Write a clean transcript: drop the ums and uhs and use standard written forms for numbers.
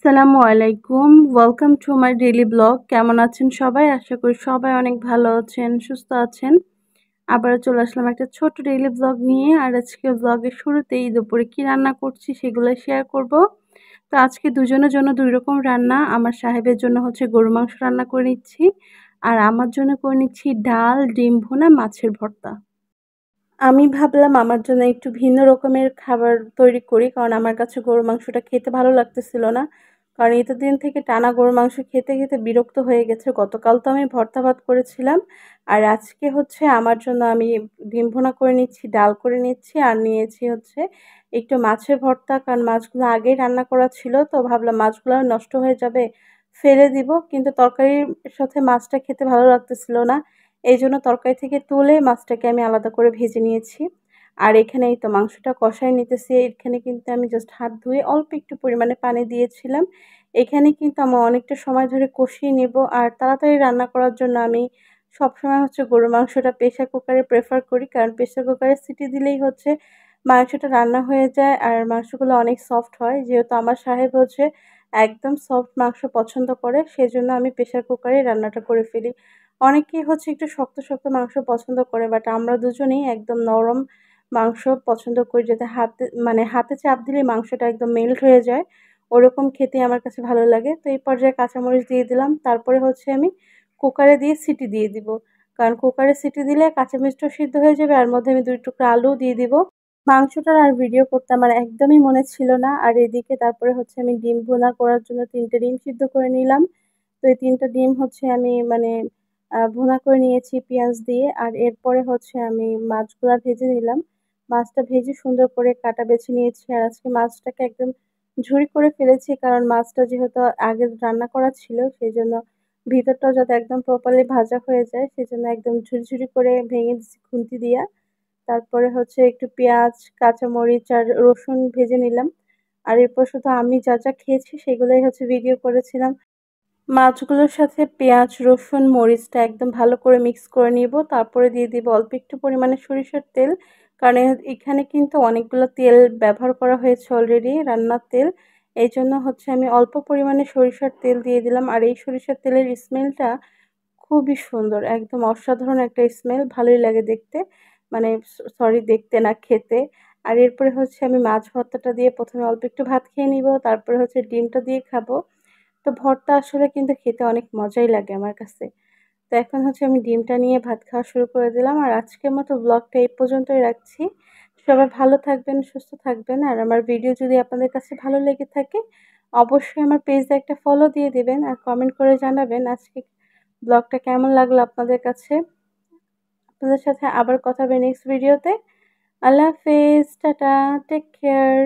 আসসালামু আলাইকুম। Welcome to my daily blog. কেমন আছেন সবাই? আশা করি সবাই অনেক ভালো আছেন, সুস্থ আছেন। আবারও চলে আসলাম একটা ছোট্ট ডেইলি ব্লগ নিয়ে। আর আজকে ব্লগের শুরুতেই দুপুরে কি রান্না করছি সেগুলো শেয়ার করব। তো আজকে দুজনের জন্য ২ রকম রান্না। আমার সাহেবের জন্য হচ্ছে গরুর মাংস রান্না করে নিচ্ছি। আর আমার জন্য করে নিচ্ছি ডাল, ডিম ভুনা, মাছের ভর্তা। আমি ভাবলাম আমার জন্য একটু ভিন্ন রকমের খাবার তৈরি করি। কারণ আমার কাছে গরুর মাংসটা খেতে ভালো লাগতেছিল না। কারণ এতদিন থেকে টানা গরুর মাংস খেতে, খেতে বিরক্ত হয়ে গেছে। গতকাল তো আমি ভর্তা ভাত করেছিলাম। আর আজকে হচ্ছে আমার জন্য আমি ডিম ভুনা করে নিচ্ছি, ডাল করে নিচ্ছি আর নিয়েছি হচ্ছে একটু মাছের ভর্তা। কারণ মাছগুলো আগেই রান্না করা ছিল, তো ভাবলাম মাছগুলো নষ্ট হয়ে যাবে, ফেলে দিব। কিন্তু তরকারির সাথে মাছটা খেতে ভালো লাগতেছিল না। এইজন্য তরকারি থেকে তুলে মাছটাকে আমি আলাদা করে ভেজে নিয়েছি। আর এখানে এই তো মাংসটা কষায় নিতেছি। এখানে কিন্তু আমি জাস্ট হাত ধুয়ে অল্প একটু পরিমাণে পানি দিয়েছিলাম। এখানে কিন্তু আমার অনেকটা সময় ধরে কষিয়ে নেব। আর তাড়াতাড়ি রান্না করার জন্য আমি সবসময় হচ্ছে গরুর মাংসটা প্রেশার কুকারে প্রেফার করি। কারণ প্রেশার কুকারে সিটি দিলেই হচ্ছে মাংসটা রান্না হয়ে যায় আর মাংসগুলো অনেক সফট হয়। যেহেতু আমার সাহেব হচ্ছে একদম সফট মাংস পছন্দ করে, সেজন্য আমি প্রেশার কুকারেই রান্নাটা করে ফেলি। অনেকেই হচ্ছে একটু শক্ত, শক্ত মাংস পছন্দ করে, বাট আমরা দুজনেই একদম নরম মাংস পছন্দ করি, যাতে হাতে চাপ দিলেই মাংসটা একদম মেল্ট হয়ে যায়। ওরকম খেতে আমার কাছে ভালো লাগে। তো এই পর্যায়ে কাঁচামরিচ দিয়ে দিলাম। তারপরে হচ্ছে আমি কুকারে দিয়ে সিটি দিয়ে দিব। কারণ কুকারে সিটি দিলে কাঁচামরিচটাও সিদ্ধ হয়ে যাবে আর মধ্যে আমি ২ টুকরা আলুও দিয়ে দিব। মাংসটার আর ভিডিও করতে আমার একদমই মনে ছিল না। আর এদিকে তারপরে হচ্ছে আমি ডিম ভুনা করার জন্য ৩ টে ডিম সিদ্ধ করে নিলাম। তো এই ৩ টা ডিম হচ্ছে আমি ভুনা করে নিয়েছি পেঁয়াজ দিয়ে। আর এরপরে হচ্ছে আমি মাছগুলা ভেজে নিলাম। মাছটা ভেজে সুন্দর করে কাটা বেছে নিয়েছি। আর আজকে মাছটাকে একদম ঝুরি করে ফেলেছি। কারণ মাছটা যেহেতু আগে রান্না করা ছিল, সেজন্য ভিতরটাও যাতে একদম প্রপারলি ভাজা হয়ে যায়, সেজন্য একদম ঝুরি, ঝুরি করে ভেঙে দিছি খুন্তি দিয়া। তারপরে হচ্ছে একটু পেঁয়াজ, কাঁচামরিচ আর রসুন ভেজে নিলাম। আর এরপর শুধু আমি যা, যা খেয়েছি সেগুলোই হচ্ছে ভিডিও করেছিলাম। মাছগুলোর সাথে পেঁয়াজ, রসুন, মরিচটা একদম ভালো করে মিক্স করে নিব। তারপরে দিয়ে দিব অল্প একটু পরিমাণে সরিষার তেল। কারণ এখানে কিন্তু অনেকগুলো তেল ব্যবহার করা হয়েছে অলরেডি, রান্নার তেল। এইজন্য হচ্ছে আমি অল্প পরিমাণে সরিষার তেল দিয়ে দিলাম। আর এই সরিষার তেলের স্মেলটা খুবই সুন্দর। একদম অসাধারণ একটা স্মেল, ভালোই লাগে দেখতে। মানে সরি, দেখতে না, খেতে। আর এরপরে হচ্ছে আমি মাছ ভর্তাটা দিয়ে ১ম এ অল্প একটু ভাত খেয়ে নিবো। তারপরে হচ্ছে ডিমটা দিয়ে খাবো। তো ভর্তা আসলে কিন্তু খেতে অনেক মজাই লাগে আমার কাছে। তো এখন হচ্ছে আমি ডিমটা নিয়ে ভাত খাওয়া শুরু করে দিলাম। আর আজকের মতো ব্লগটা এই পর্যন্তই রাখছি। সবাই ভালো থাকবেন, সুস্থ থাকবেন। আর আমার ভিডিও যদি আপনাদের কাছে ভালো লেগে থাকে, অবশ্যই আমার পেজে একটা ফলো দিয়ে দিবেন আর কমেন্ট করে জানাবেন আজকে ব্লগটা কেমন লাগলো আপনাদের কাছে। আপনাদের সাথে আবার কথা হবে নেক্সট ভিডিওতে। আল্লাহ হাফেজ, টাটা, টেক কেয়ার।